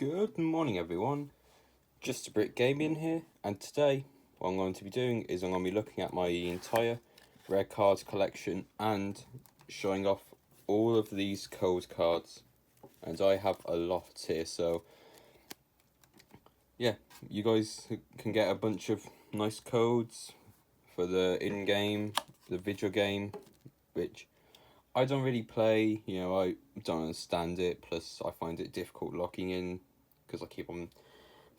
Good morning, everyone. Just a Brick Gaming here, and today what I'm going to be doing is I'm going to be looking at my entire rare cards collection and showing off all of these code cards. And I have a lot here, so yeah, you guys can get a bunch of nice codes for the in-game, the video game, which I don't really play. I don't understand it, plus I find it difficult logging in because I keep on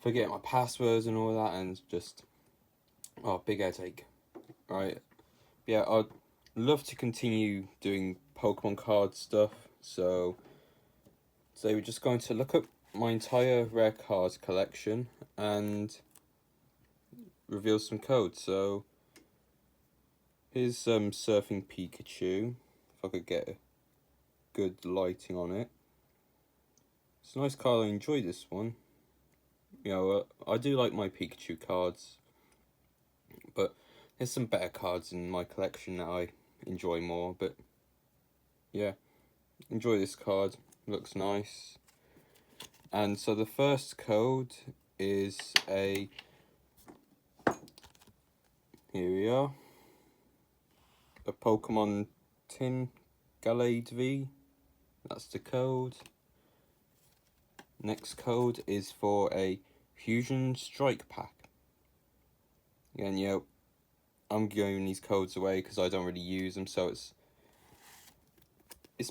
forgetting my passwords and all that, and just big headache. Right, yeah, I'd love to continue doing Pokemon card stuff, so today we're just going to look at my entire rare cards collection and reveal some codes. So here's Surfing Pikachu, if I could get a good lighting on it. It's a nice card, I enjoy this one. I do like my Pikachu cards, but there's some better cards in my collection that I enjoy more. But yeah, enjoy this card, looks nice. And so the first code is here we are, a Pokemon Tin Galade V, that's the code. Next code is for a Fusion Strike Pack. Again, I'm giving these codes away because I don't really use them, so it's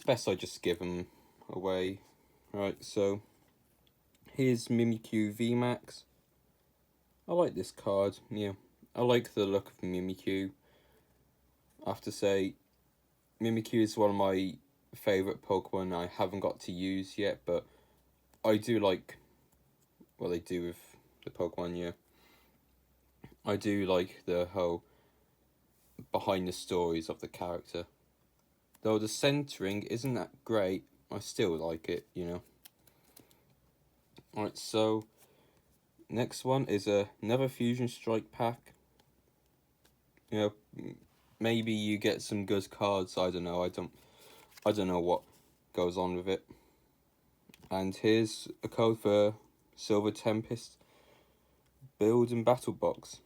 best I just give them away. Right, so here's Mimikyu VMAX. I like this card, I like the look of Mimikyu. I have to say, Mimikyu is one of my favourite Pokemon I haven't got to use yet, but I do like what they do with the Pokemon, I do like the whole behind the stories of the character. Though the centering isn't that great, I still like it, Alright, so next one is another Fusion Strike Pack. Maybe you get some good cards, I don't know, I don't know what goes on with it. And here's a code for Silver Tempest Build and Battle Box.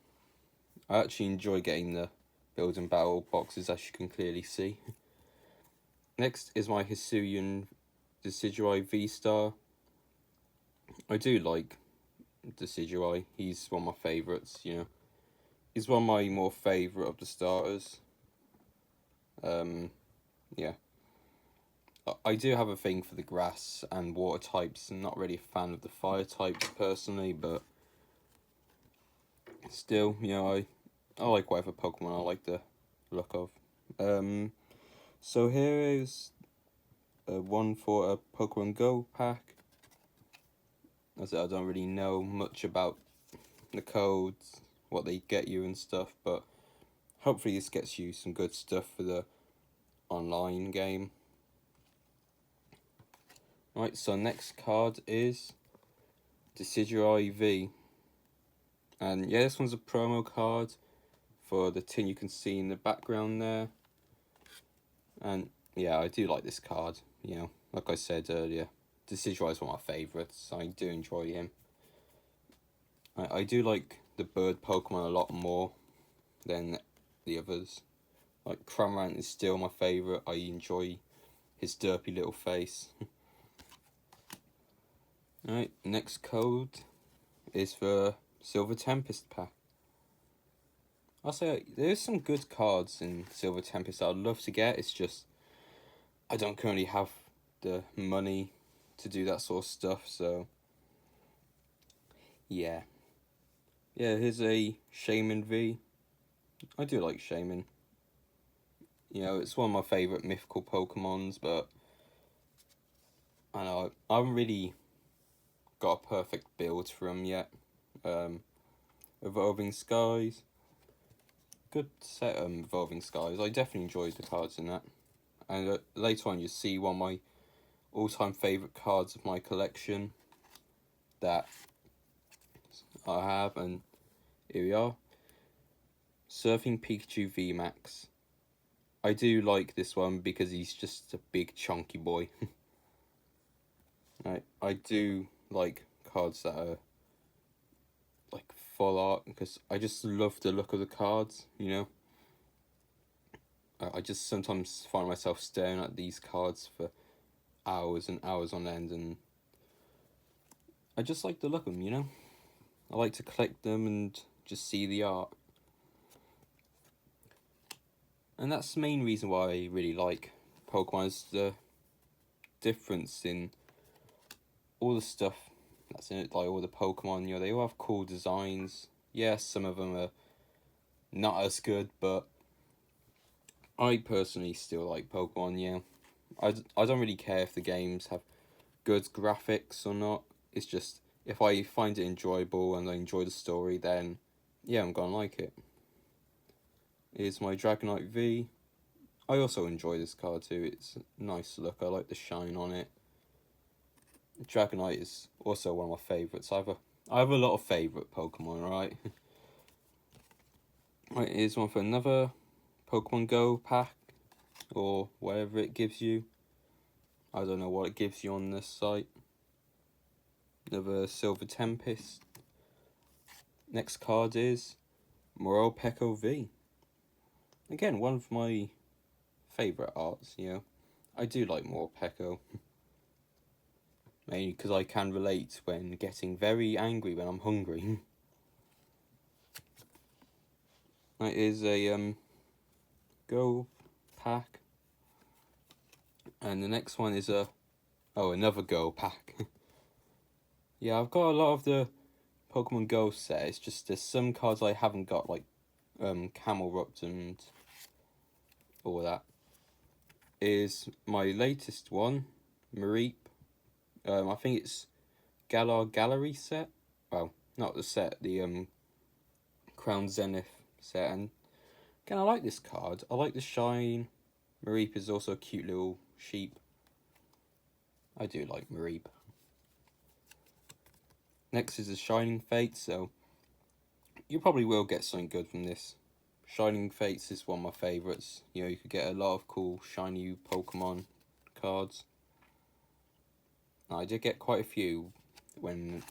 I actually enjoy getting the Build and Battle boxes, as you can clearly see. Next is my Hisuian Decidueye V-Star. I do like Decidueye, he's one of my favourites, He's one of my more favourite of the starters. Yeah. I do have a thing for the grass and water types. I'm not really a fan of the fire types personally, but still, I like whatever Pokemon I like the look of. So here is one for a Pokemon Go pack. As I don't really know much about the codes, what they get you and stuff, but hopefully this gets you some good stuff for the online game. Right, so next card is Decidueye V. And yeah, this one's a promo card for the tin you can see in the background there. And yeah, I do like this card, like I said earlier. Decidueye is one of my favourites, I do enjoy him. I do like the bird Pokemon a lot more than the others. Like Cramorant is still my favourite, I enjoy his derpy little face. Alright, next code is for Silver Tempest pack. I'll say there's some good cards in Silver Tempest I'd love to get, it's just I don't currently have the money to do that sort of stuff, so yeah. Yeah, here's a Shaman V. I do like Shaman. It's one of my favourite mythical Pokemons, but I know I haven't really got a perfect build for him yet. Evolving Skies. Good set Evolving Skies. I definitely enjoyed the cards in that. And later on you see one of my all-time favourite cards of my collection that I have, and here we are. Surfing Pikachu VMAX. I do like this one because he's just a big chunky boy. I do like cards that are like full art, because I just love the look of the cards, you know. I just sometimes find myself staring at these cards for hours and hours on end, and I just like the look of them, you know. I like to collect them and just see the art. And that's the main reason why I really like Pokemon, is the difference in all the stuff that's in it, like all the Pokemon, you know, they all have cool designs. Yes, some of them are not as good, but I personally still like Pokemon, yeah. I don't really care if the games have good graphics or not. It's just, if I find it enjoyable and I enjoy the story, then yeah, I'm gonna like it. Here's my Dragonite V. I also enjoy this card too. It's a nice look. I like the shine on it. Dragonite is also one of my favourites. I have a lot of favourite Pokemon, right? Right, here's one for another Pokemon Go pack, or whatever it gives you. I don't know what it gives you on this site. Another Silver Tempest. Next card is Morpeko V. Again, one of my favourite arts, you know. I do like Morpeko. Mainly because I can relate when getting very angry when I'm hungry. That is a Go pack. And the next one is another Go pack. Yeah, I've got a lot of the Pokemon Go set. It's just there's some cards I haven't got, like Camelrupt and all that. Is my latest one, Mareep. I think it's Galar Gallery set. Well, not the set, the Crown Zenith set. And again, I like this card. I like the shine. Mareep is also a cute little sheep. I do like Mareep. Next is the Shining Fates, so you probably will get something good from this. Shining Fates is one of my favourites. You know, you could get a lot of cool shiny Pokemon cards. I did get quite a few when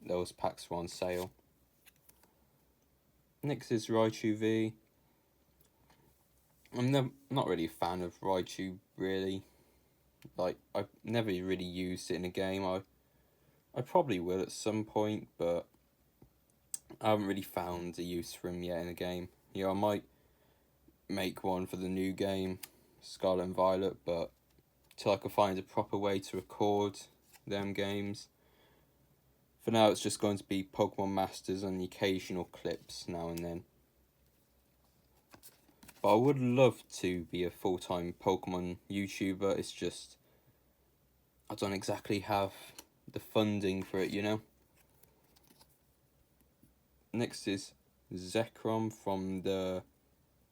those packs were on sale. Next is Raichu V. I'm not really a fan of Raichu, really. Like, I've never really used it in a game. I probably will at some point, but I haven't really found a use for him yet in a game. You know, I might make one for the new game, Scarlet and Violet, but till I can find a proper way to record them games, for now it's just going to be Pokemon Masters and the occasional clips now and then. But I would love to be a full-time Pokemon YouTuber. It's just, I don't exactly have the funding for it, you know. Next is Zekrom from the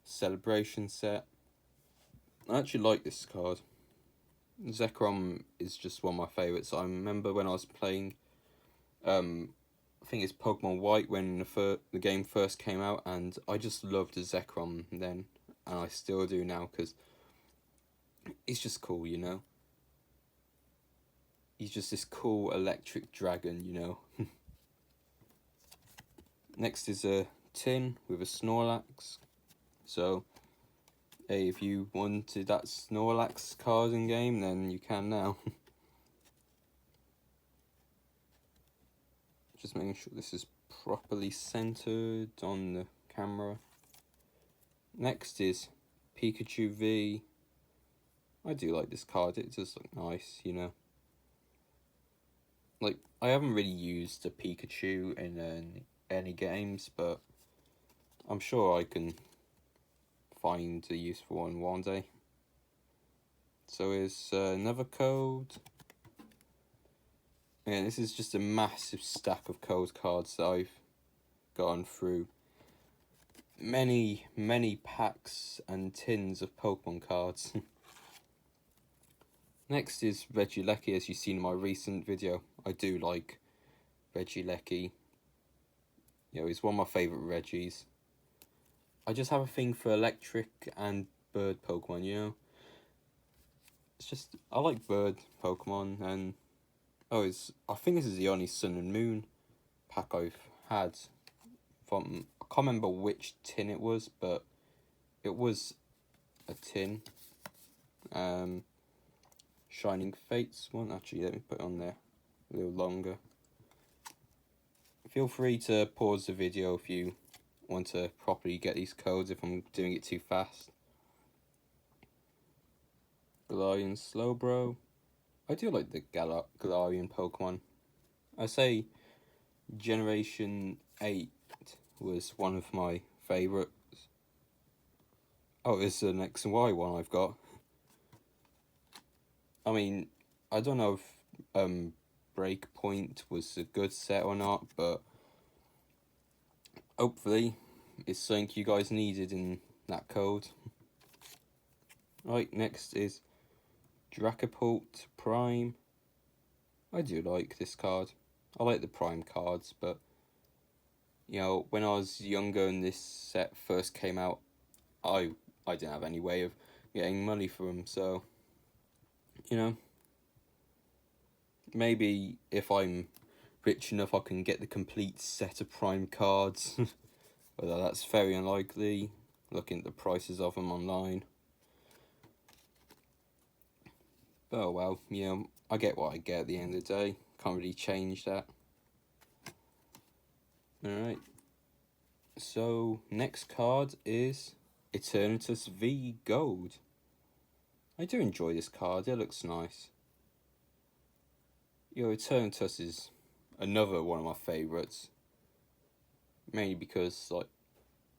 Celebration set. I actually like this card. Zekrom is just one of my favourites. I remember when I was playing, I think it's Pokemon White, when the game first came out, and I just loved Zekrom then, and I still do now, because it's just cool, you know. He's just this cool electric dragon, you know. Next is a tin with a Snorlax. So, hey, if you wanted that Snorlax card in game, then you can now. Just making sure this is properly centered on the camera. Next is Pikachu V. I do like this card, it does look nice, you know. Like, I haven't really used a Pikachu in any games, but I'm sure I can find a useful one day. So here's another code. Yeah, this is just a massive stack of code cards that I've gone through. Many packs and tins of Pokemon cards. Next is Regieleki, as you've seen in my recent video. I do like Regieleki. You know, he's one of my favourite Reggies. I just have a thing for electric and bird Pokemon, you know. It's just, I like bird Pokemon, and Oh, I think this is the only Sun and Moon pack I've had. From, I can't remember which tin it was, but it was a tin. Shining Fates one. Actually, let me put it on there a little longer. Feel free to pause the video if you want to properly get these codes, if I'm doing it too fast. Galarian Slowbro. I do like the Galarian Pokemon. I say Generation 8 was one of my favourites. Oh, it's an X and Y one I've got. I mean, I don't know if Breakpoint was a good set or not, but hopefully it's something you guys needed in that code. Right, next is Dracopult Prime. I do like this card. I like the Prime cards, but you know, when I was younger and this set first came out, I didn't have any way of getting money for them, so you know, maybe if I'm rich enough I can get the complete set of Prime cards. Although that's very unlikely, looking at the prices of them online. But oh well, you know, I get what I get at the end of the day. Can't really change that. Alright. So, next card is Eternatus V Gold. I do enjoy this card, it looks nice. You know, Eternatus is another one of my favourites. Mainly because, like,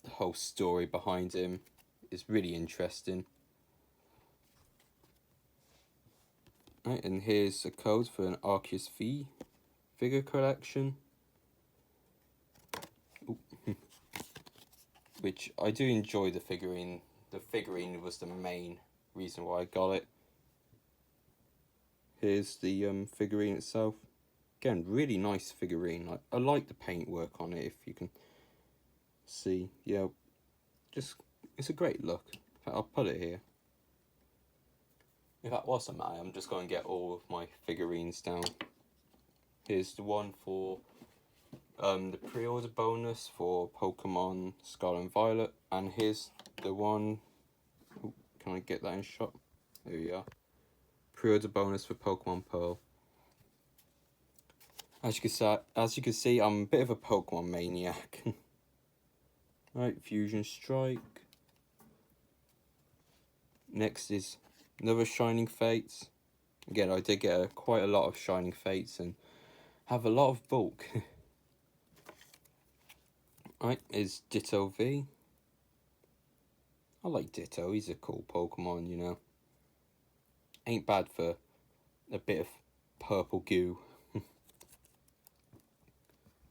the whole story behind him is really interesting. Right, and here's a code for an Arceus V figure collection. Which I do enjoy the figurine. The figurine was the main reason why I got it. Here's the figurine itself. Again, really nice figurine. I like the paintwork on it, if you can see. Yeah, just, it's a great look. In fact, I'll put it here. In fact, whilst I'm at it, I'm just going to get all of my figurines down. Here's the one for the pre-order bonus for Pokemon Scarlet and Violet, and here's the one. Ooh, can I get that in shot? There we are. Pre-order bonus for Pokemon Pearl. As you can see, I'm a bit of a Pokemon maniac. Right, Fusion Strike. Next is another Shining Fates. Again, I did get quite a lot of Shining Fates and have a lot of bulk. Right, is Ditto V. I like Ditto, he's a cool Pokemon, you know. Ain't bad for a bit of purple goo.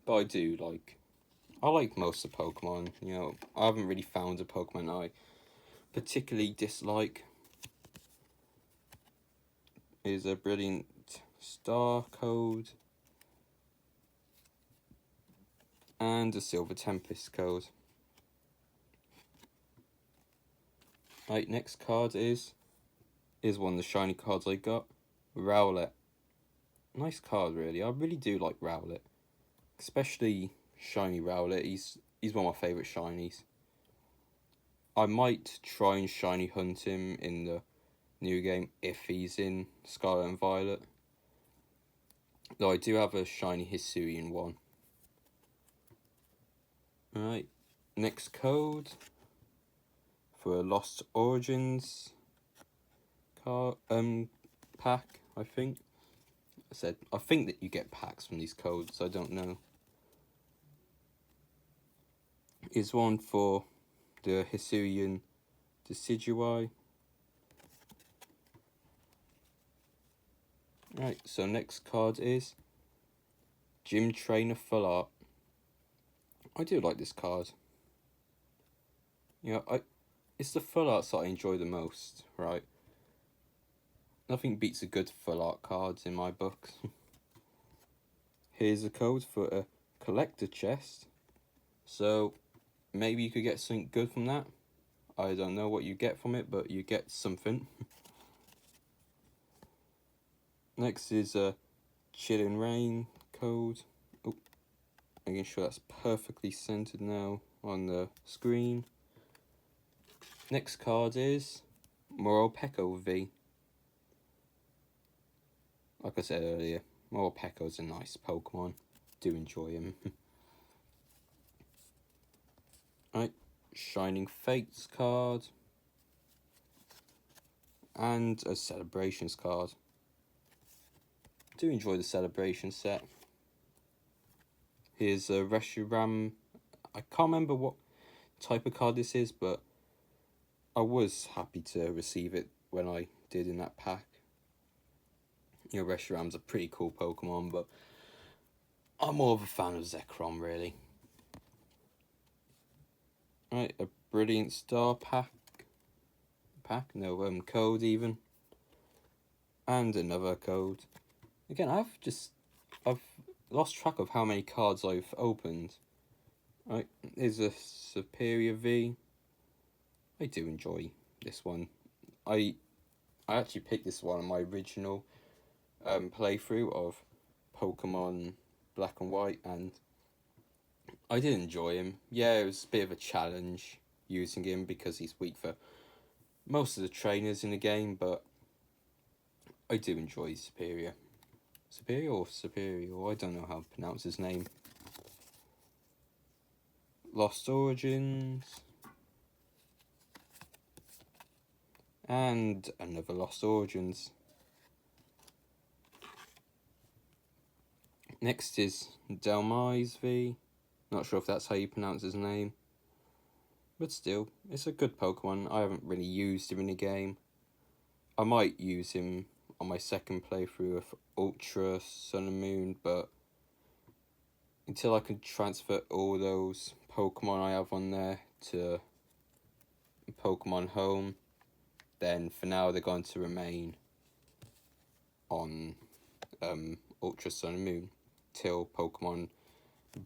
But I like most of Pokemon, you know. I haven't really found a Pokemon I particularly dislike. Is a Brilliant Star code. And a Silver Tempest code. Right, next card is one of the shiny cards I got. Rowlet. Nice card, really. I really do like Rowlet. Especially shiny Rowlet. He's one of my favourite shinies. I might try and shiny hunt him in the new game if he's in Scarlet and Violet. Though I do have a shiny Hisuian one. Alright, next code for a Lost Origins pack, I think. I think that you get packs from these codes, I don't know. Is one for the Hisuian Decidueye. Right, so next card is Gym Trainer Full Art. I do like this card. You know, it's the full arts that I enjoy the most, right? Nothing beats a good full art cards in my books. Here's a code for a collector chest. So maybe you could get something good from that. I don't know what you get from it, but you get something. Next is a Chilling Rain code. Oh, making sure that's perfectly centered now on the screen. Next card is Morpeko V. Like I said earlier, Morpeko's a nice Pokemon. Do enjoy him. Right, Shining Fates card. And a Celebrations card. Do enjoy the Celebration set. Here's a Reshiram. I can't remember what type of card this is, but I was happy to receive it when I did in that pack. You know, Reshiram's a pretty cool Pokemon, but I'm more of a fan of Zekrom, really. Right, a Brilliant Star code even. And another code. Again, I've lost track of how many cards I've opened. Right, here's a Superior V. I do enjoy this one. I actually picked this one on my original playthrough of Pokemon Black and White, and I did enjoy him. Yeah, it was a bit of a challenge using him because he's weak for most of the trainers in the game, but I do enjoy Superior. Superior or Superior? I don't know how to pronounce his name. Lost Origins. And another Lost Origins. Next is Delmise V. Not sure if that's how you pronounce his name. But still, it's a good Pokemon. I haven't really used him in the game. I might use him on my second playthrough of Ultra Sun and Moon, but until I can transfer all those Pokemon I have on there to Pokemon Home, then for now they're going to remain on Ultra Sun and Moon till Pokemon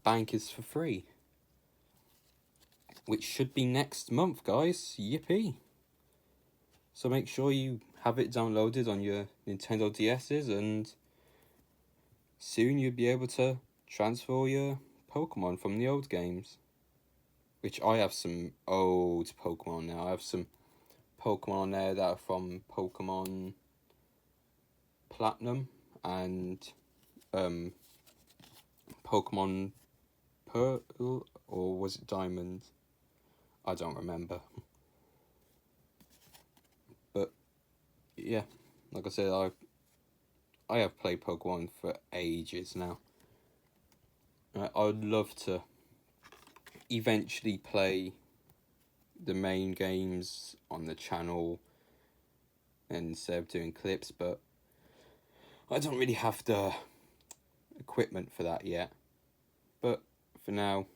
Bank is for free, which should be next month, guys. Yippee! So make sure you have it downloaded on your Nintendo DS's, and soon you'll be able to transfer your Pokemon from the old games. Which I have some old Pokemon now. I have some Pokemon on there that are from Pokemon Platinum and Pokemon Pearl, or was it Diamond? I don't remember. But yeah, like I said, I have played Pokemon for ages now. I would love to eventually play the main games on the channel instead of doing clips, but I don't really have the equipment for that yet. But for now,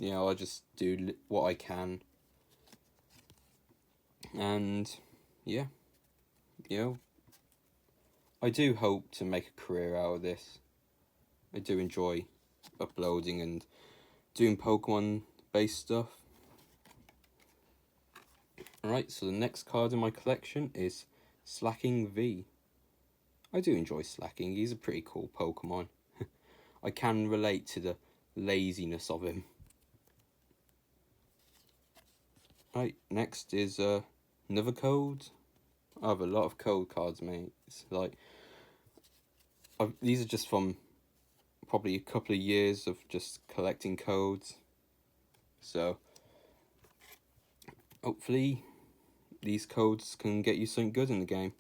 I'll just do what I can. And yeah, I do hope to make a career out of this. I do enjoy uploading and doing Pokemon based stuff. Alright, so the next card in my collection is Slacking V. I do enjoy Slacking. He's a pretty cool Pokemon. I can relate to the laziness of him. Right, next is another code. I have a lot of code cards, mate. It's like these are just from probably a couple of years of just collecting codes. So hopefully these codes can get you something good in the game.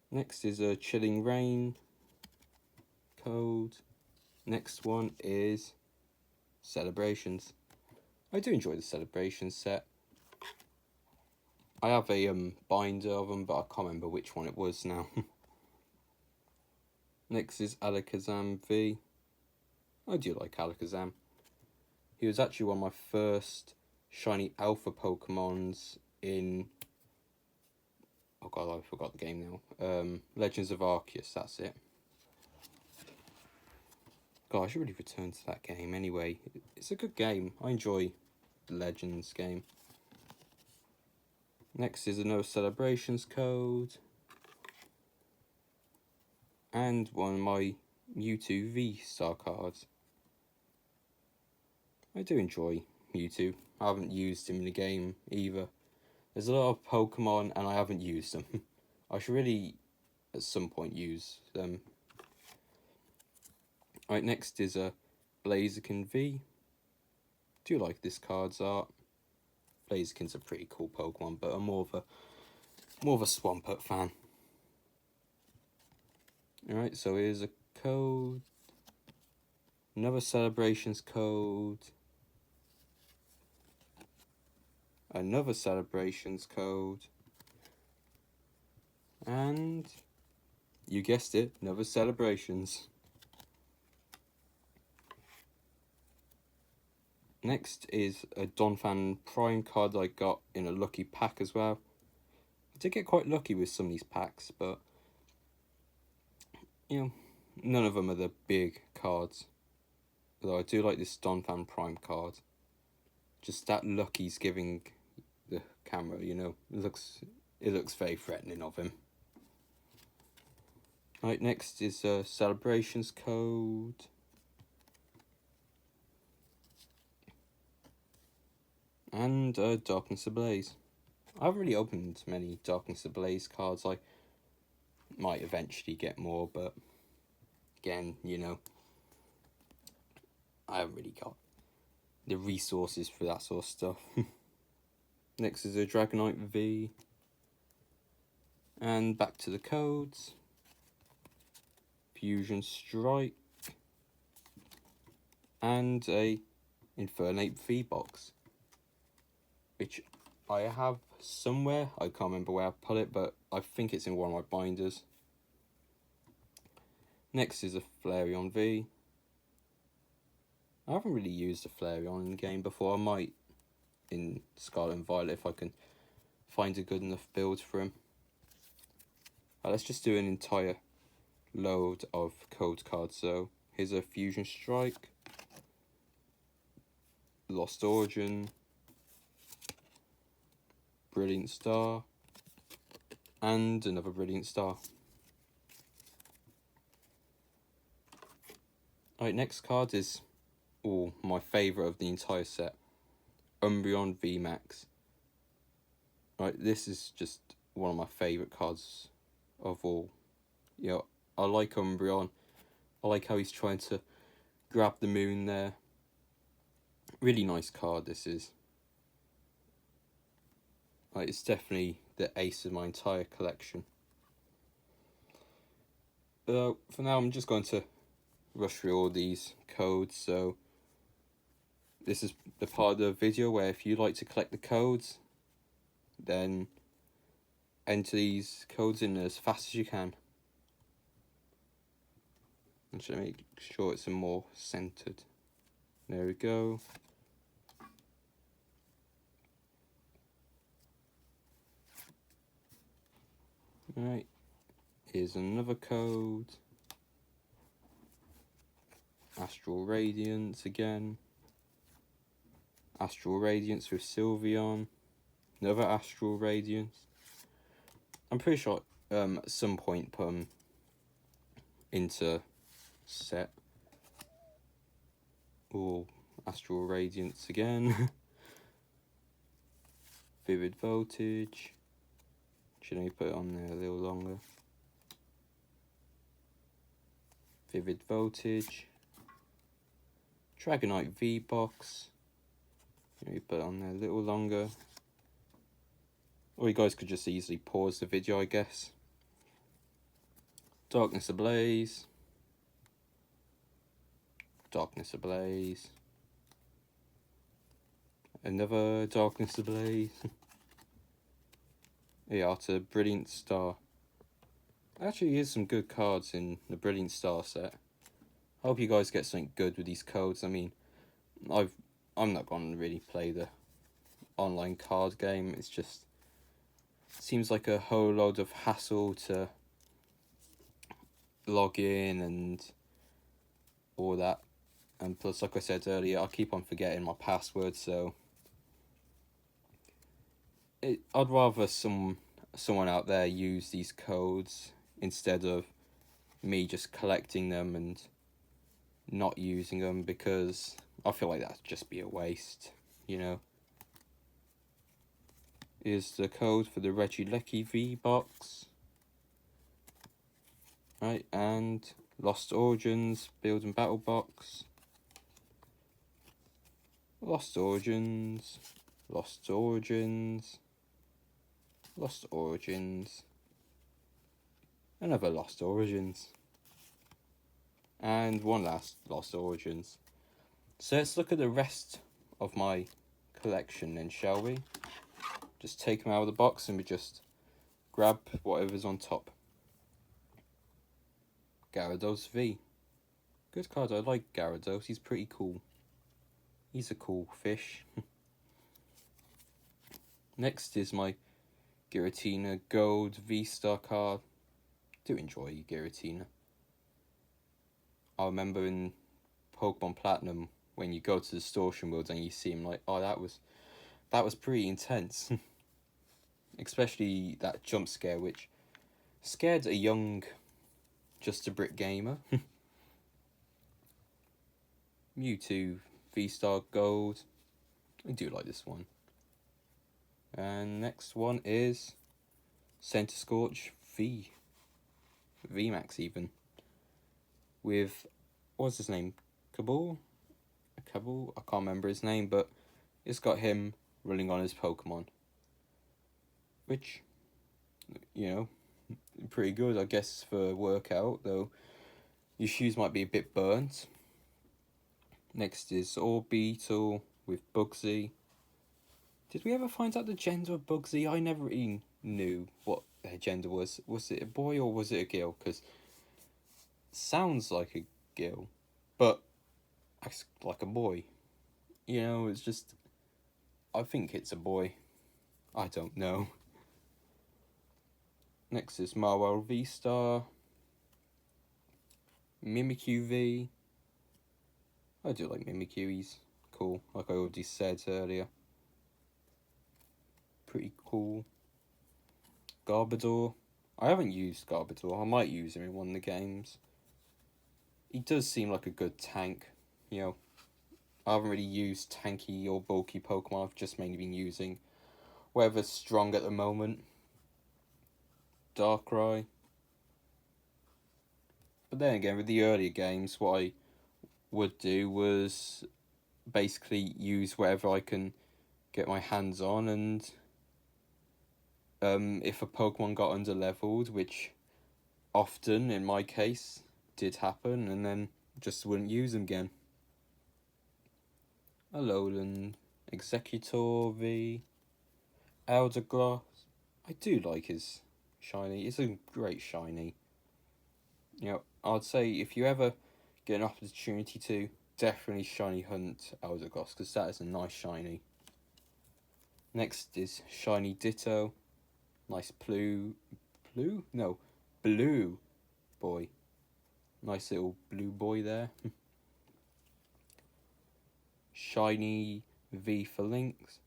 Next is a Chilling Rain code. Next one is Celebrations. I do enjoy the Celebrations set. I have a binder of them, but I can't remember which one it was now. Next is Alakazam V. I do like Alakazam. He was actually one of my first shiny alpha Pokemons in... Oh god, I forgot the game now. Legends of Arceus, that's it. God, I should really return to that game anyway. It's a good game. I enjoy the Legends game. Next is another celebrations code. And one of my Mewtwo V-Star cards. I do enjoy Mewtwo. I haven't used him in the game either. There's a lot of Pokemon and I haven't used them. I should really at some point use them. Right, next is a Blaziken V. Do like this card's art. Blaziken's a pretty cool Pokemon, but I'm more of a Swampert fan. Alright, so here's a code. Another celebrations code. Another celebrations code. And you guessed it, another celebrations. Next is a Donphan Prime card I got in a lucky pack as well. I did get quite lucky with some of these packs, but you know, none of them are the big cards. Although I do like this Donphan Prime card. Just that lucky's giving the camera, you know, it looks very threatening of him. Right, next is a celebrations code. And Darkness Ablaze. I haven't really opened many Darkness Ablaze cards. I might eventually get more, but again, you know, I haven't really got the resources for that sort of stuff. Next is a Dragonite V. And back to the codes. Fusion Strike. And a Infernape V box. Which I have somewhere. I can't remember where I put it, but I think it's in one of my binders. Next is a Flareon V. I haven't really used a Flareon in the game before. I might in Scarlet and Violet if I can find a good enough build for him. Let's just do an entire load of code cards. So here's a Fusion Strike, Lost Origin, Brilliant Star, and another Brilliant Star. Alright, next card is my favourite of the entire set. Umbreon VMAX. Right, this is just one of my favourite cards of all. You know, I like Umbreon. I like how he's trying to grab the moon there. Really nice card this is. Like, it's definitely the ace of my entire collection. For now, I'm just going to rush through all these codes. So this is the part of the video where if you like to collect the codes, then enter these codes in as fast as you can. And should make sure it's more centered. There we go. Right, here's another code. Astral Radiance again. Astral Radiance with Sylveon. Another Astral Radiance. I'm pretty sure at some point put them into set. Astral Radiance again. Vivid Voltage. Should I put it on there a little longer? Vivid Voltage. Dragonite V-Box. Let me put it on there a little longer. Or you guys could just easily pause the video, I guess. Darkness Ablaze. Darkness Ablaze. Another Darkness Ablaze. Yeah, it's a Brilliant Star. Actually, here's some good cards in the Brilliant Star set. I hope you guys get something good with these codes. I mean, I'm not going to really play the online card game. It's just seems like a whole load of hassle to log in and all that. And plus, like I said earlier, I keep on forgetting my password, so I'd rather someone out there use these codes instead of me just collecting them and not using them, because I feel like that'd just be a waste, you know. Is the code for the Regieleki V box. Right, and Lost Origins Build and Battle box. Lost Origins, Lost Origins, Lost Origins, another Lost Origins, and one last Lost Origins. So let's look at the rest of my collection then, shall we? Just take them out of the box and we just grab whatever's on top. Gyarados V. Good card, I like Gyarados, he's pretty cool. He's a cool fish. Next is my Giratina Gold V-Star card. Do enjoy Giratina. I remember in Pokemon Platinum when you go to the Distortion World and you see him, like, oh, that was pretty intense. Especially that jump scare, which scared a young Just a Brick gamer. Mewtwo V-Star Gold. I do like this one. And next one is Center Scorch V. VMAX even. With, what's his name? Kabul? I can't remember his name, but it's got him running on his Pokemon. Which, you know, pretty good, I guess, for workout, though your shoes might be a bit burnt. Next is Orbeetle with Bugsy. Did we ever find out the gender of Bugsy? I never really knew what their gender was. Was it a boy or was it a girl? Because sounds like a girl, but acts like a boy. You know, it's just, I think it's a boy. I don't know. Next is Marwell V-Star. Mimikyu V. I do like Mimikyu, he's cool, like I already said earlier. Pretty cool. Garbodor. I haven't used Garbodor, I might use him in one of the games. He does seem like a good tank, you know. I haven't really used tanky or bulky Pokemon, I've just mainly been using whatever's strong at the moment. Darkrai. But then again, with the earlier games, what I would do was basically use whatever I can get my hands on, and if a Pokemon got under leveled, which often in my case did happen, and then just wouldn't use them again. Alolan, Executor V, Eldergloss. I do like his shiny, it's a great shiny. You know, I'd say if you ever get an opportunity to, definitely shiny hunt Eldergloss, because that is a nice shiny. Next is Shiny Ditto. Nice blue boy. Nice little blue boy there. Shiny V for Lynx.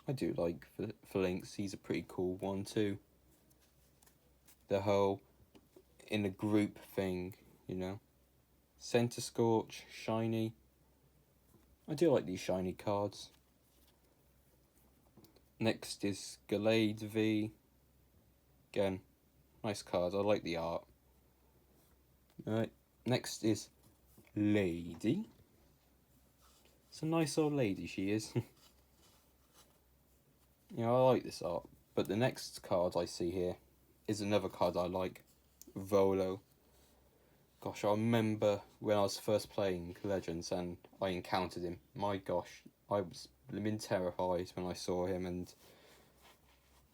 I do like for Lynx, he's a pretty cool one too. The whole in a group thing, you know. Center Scorch, shiny. I do like these shiny cards. Next is Gallade V. Again, nice card, I like the art. Alright, next is Lady. It's a nice old lady she is. You know, I like this art. But the next card I see here is another card I like. Volo. Gosh, I remember when I was first playing Legends and I encountered him. My gosh, I was blimmin' terrified when I saw him and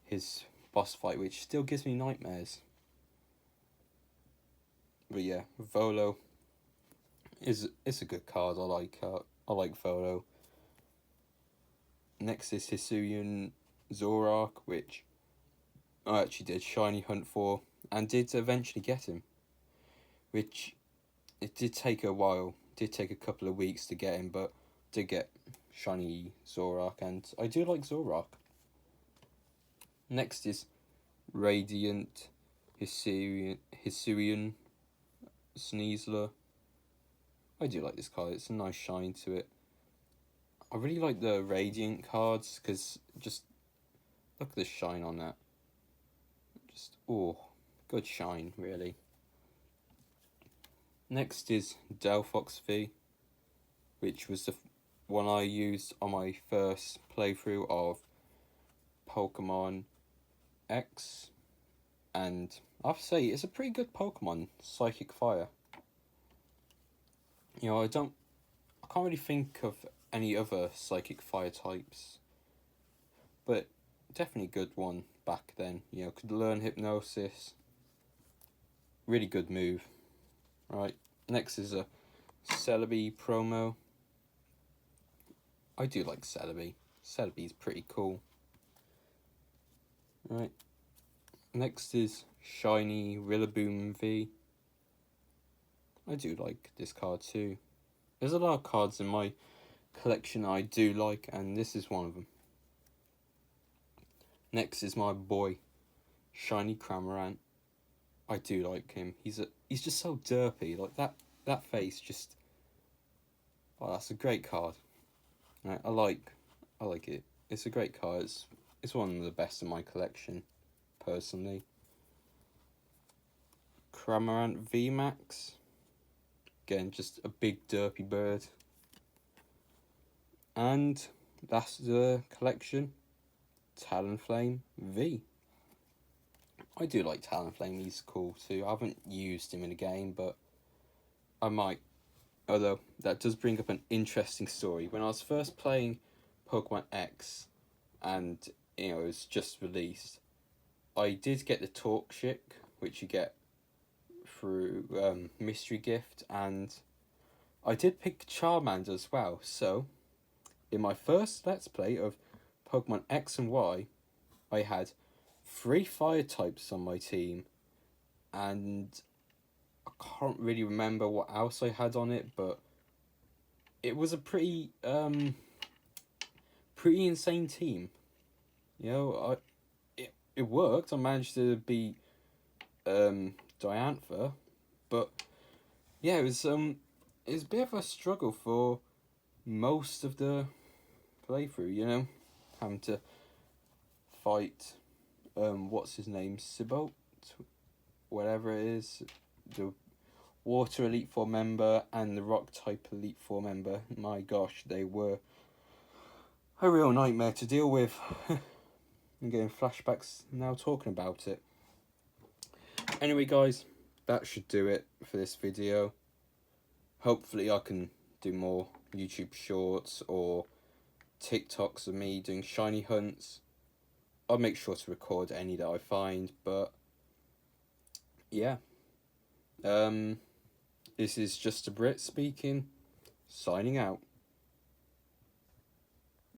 his boss fight, which still gives me nightmares. But yeah, Volo is a good card. I like Volo. Next is Hisuian Zorak, which I actually did shiny hunt for and did eventually get him. Which it did take a while, did take a couple of weeks to get him, but did get shiny Zorak, and I do like Zorak. Next is Radiant Hisuian Sneasler. I do like this card, it's a nice shine to it. I really like the Radiant cards, because just look at the shine on that. Just, oh, good shine, really. Next is Delphox V, which was the one I used on my first playthrough of Pokemon X. And I have to say, it's a pretty good Pokemon, Psychic Fire. You know, I can't really think of any other Psychic Fire types, but definitely a good one back then. You know, could learn Hypnosis. Really good move. Right, next is a Celebi promo. I do like Celebi. Celebi's pretty cool. Right, next is Shiny Rillaboom V. I do like this card too. There's a lot of cards in my collection I do like, and this is one of them. Next is my boy, Shiny Cramorant. I do like him. He's just so derpy. Like that face just. Oh, that's a great card. Right, I like it. It's a great card. It's one of the best in my collection, personally. Cramorant VMAX. Again, just a big derpy bird. And that's the collection. Talonflame V. I do like Talonflame, he's cool too. I haven't used him in a game, but I might. Although, that does bring up an interesting story. When I was first playing Pokemon X, and, you know, it was just released, I did get the Torchic, which you get through Mystery Gift, and I did pick Charmander as well. So, in my first Let's Play of Pokemon X and Y, I had 3 fire types on my team, and I can't really remember what else I had on it, but it was a pretty insane team. You know, it worked. I managed to beat Diantha, but yeah, it was a bit of a struggle for most of the playthrough. You know, having to fight what's his name, Sibolt, whatever it is, the Water Elite Four member and the Rock type Elite Four member. My gosh, they were a real nightmare to deal with. I'm getting flashbacks now talking about it. Anyway, guys, that should do it for this video. Hopefully I can do more YouTube shorts or TikToks of me doing shiny hunts. I'll make sure to record any that I find, but yeah. This is Just a Brit speaking, signing out.